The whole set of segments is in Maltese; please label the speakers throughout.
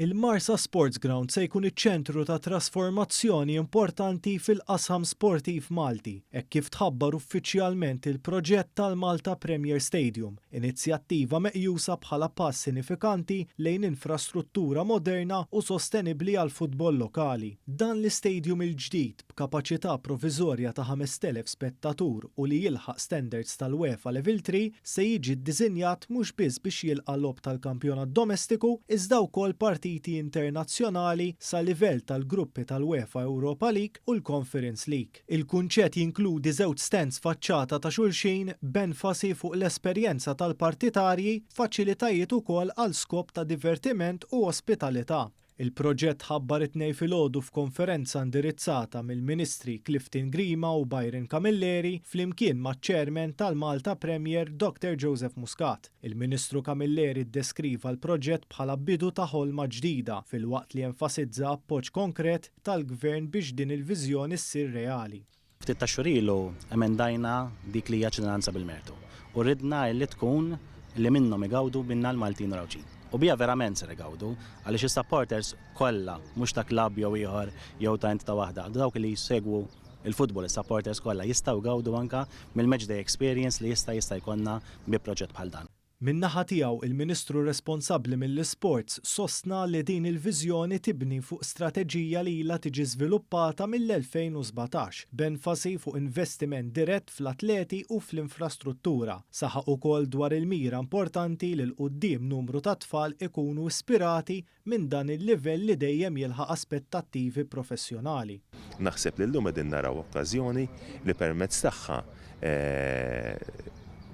Speaker 1: Il-Marsa Sports Ground se jkun iċ-ċentru ta' trasformazzjoni importanti fil-qasam sportiv Malti, hekk kif tħabbar uffiċjalment il-proġett tal-Malta Premier Stadium, inizjattiva meqjusa bħala pass sinifikanti lejn infrastruttura moderna u sostenibbli għal futbol lokali. Dan l-istadium il-ġdid b'kapaċità proviżorja ta' 5,000 spettatur u li jilħaq standards tal-UEFA Level 3 se jiġi ddiżinjat mhux biss biex jilqa' lob tal-kampjonat domestiku iżda wkoll partiti internazzjonali sa livell tal-gruppi tal-UEFA Europa League u l-Conference League. Il-kunċett jinkludi żewġ stands faċċata ta' xulxin b'enfasi fuq l-esperjenza tal-partitarji, faċilitajiet ukoll għal skop ta' divertiment u ospitalità. Il-proġett ħabbar it-tnejn filgħodu f'konferenza indirizzata mill-Ministri Clifton Grima u Byron Camilleri flimkien maċ-Chairman tal-Malta Premier Dr. Joseph Muscat. Il-Ministru Camilleri ddeskriva l-proġett bħala bidu ta' ħolma ġdida filwaqt li enfasizza appoġġ konkret tal-Gvern biex din il-viżjoni ssir reali.
Speaker 2: Ftit ta' xurilu emendajna dik li hija ċittadinanza bil-mertu u ridna li tkun li minnhom igawdu binna l-Maltin Rawġin. U bija verament se igawdu għaliex is-supporters kollha mhux ta' klabb jew ieħor jew ta' entità waħda, dawk li jsegwu il-futbol is-supporters kollha jistgħu jgawdu anke mill-match day experience li jista' jkollna bi proġett bħal dan.
Speaker 1: Min-naħa tiegħu il-Ministru responsabbli mill-isports sostna li din il-viżjoni tibni fuq strateġija li ilha tiġi żviluppata mill-2017 b'enfasi fuq investiment dirett fl-atleti u fl-infrastruttura. Saħaq ukoll dwar il-mira importanti li l-qudiem numru ta' tfal ikunu ispirati minn dan il-livell li dejjem jilħaq aspettattivi professjonali.
Speaker 3: Naħseb li llum qegħdin naraw okkażjoni li permezz tagħha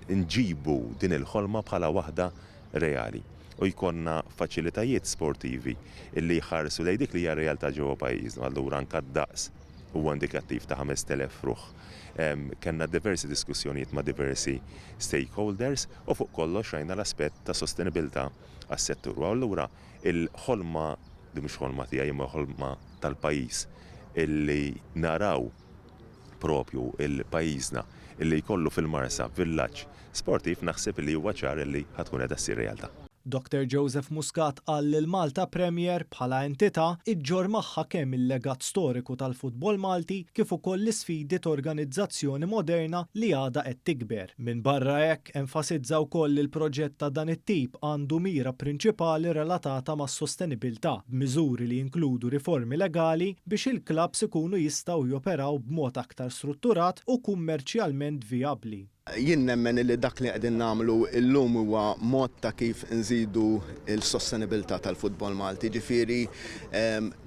Speaker 3: nġibu din il-ħolma bħala waħda reali u jkollna faċilitajiet sportivi illi jħarsu lejn dik li hija realtà ġewwa pajjiżna. Allura anke d-daqs huwa indikattiv ta' 5,000 ruħ. Kenna diversi diskussjonijiet ma' diversi stakeholders u fuq kollox rajna l-aspett ta' sostenibilità għas-settur. U allura il-ħolma li mhux ħolma tiegħi imma ħolma tal-pajjiż illi naraw propju il-pajjiżna illi jkollu fil-Marsa villaġġ sportiv naħseb li huwa ċar illi ħatkun qiegħda ssir realtà.
Speaker 1: Dr. Joseph Muscat qal li l-Malta Premier bħala entità iġġor magħha kemm il-legat storiku tal-futbol Malti kif ukoll l-isfidi ta' organizzazzjoni moderna li għadha qed tikber. Minn barra hekk enfasizza wkoll li l-proġett ta' dan it-tip għandu mira prinċipali relatata mas-sostenibilità b'miżuri li jinkludu riformi legali biex il-klabs ikunu jistgħu joperaw b'mod aktar strutturat u kummerċjalment vijabbli.
Speaker 4: Jien nemmen li dak li qegħdin nagħmlu llum huwa mod ta' kif nżidu l-sostenibilità tal-futbol Malti. Ġifieri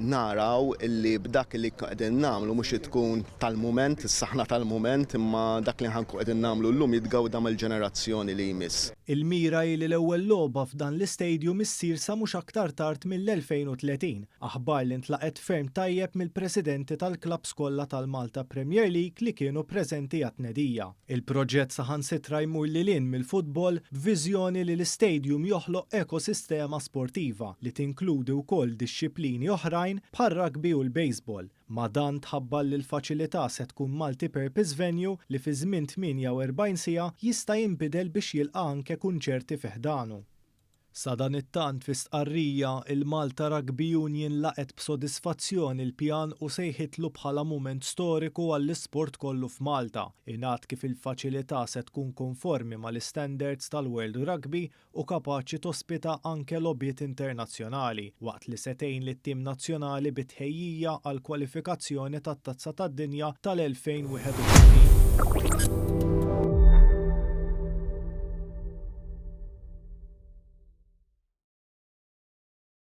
Speaker 4: naraw li b'dak li qegħdin nagħmlu mhux tkun tal-mument, is-saħna tal-mument, imma dak li ħanku qegħdin nagħmlu llum jitgawda mill-ġenerazzjoni li jmiss.
Speaker 1: Il-mira li l-ewwel logħba f'dan l-istadium issir sa mhux aktar tard mill-2030. Aħbar li ntlaqet ferm tajjeb mill-presidenti tal-klabs kollha tal-Malta Premier League li kienu preżenti għat-tnedija. Il-proġett saħansitra jmur lilin mill-futbol b'viżjoni li l-istadium joħloq ekosistema sportiva li tinkludi wkoll dixxilpini oħrajn bħar-rugby u l-baseball. Ma dan tħabbal li l-faċilità se tkun multi-purpose venue li fi żmien 48 siegħa jista' jinbidel biex jilqa' anke kunċerti fi ħdanu. Sa dan it-tant fi stqarrija il-Malta Rugby Union laqet b'sodisfazzjoni l-pjan u sejħitlu bħala mument storiku għall-isport kollu f'Malta. Ingħad kif il-faċilità se tkun konformi mal-istandards tal-World Rugby u kapaċi tospita anke logħbiet internazzjonali waqt li setejn lit-tim nazzjonali bit-tħejjija għall kwalifikazzjoni tat-Tazza tad-Dinja tal-2021.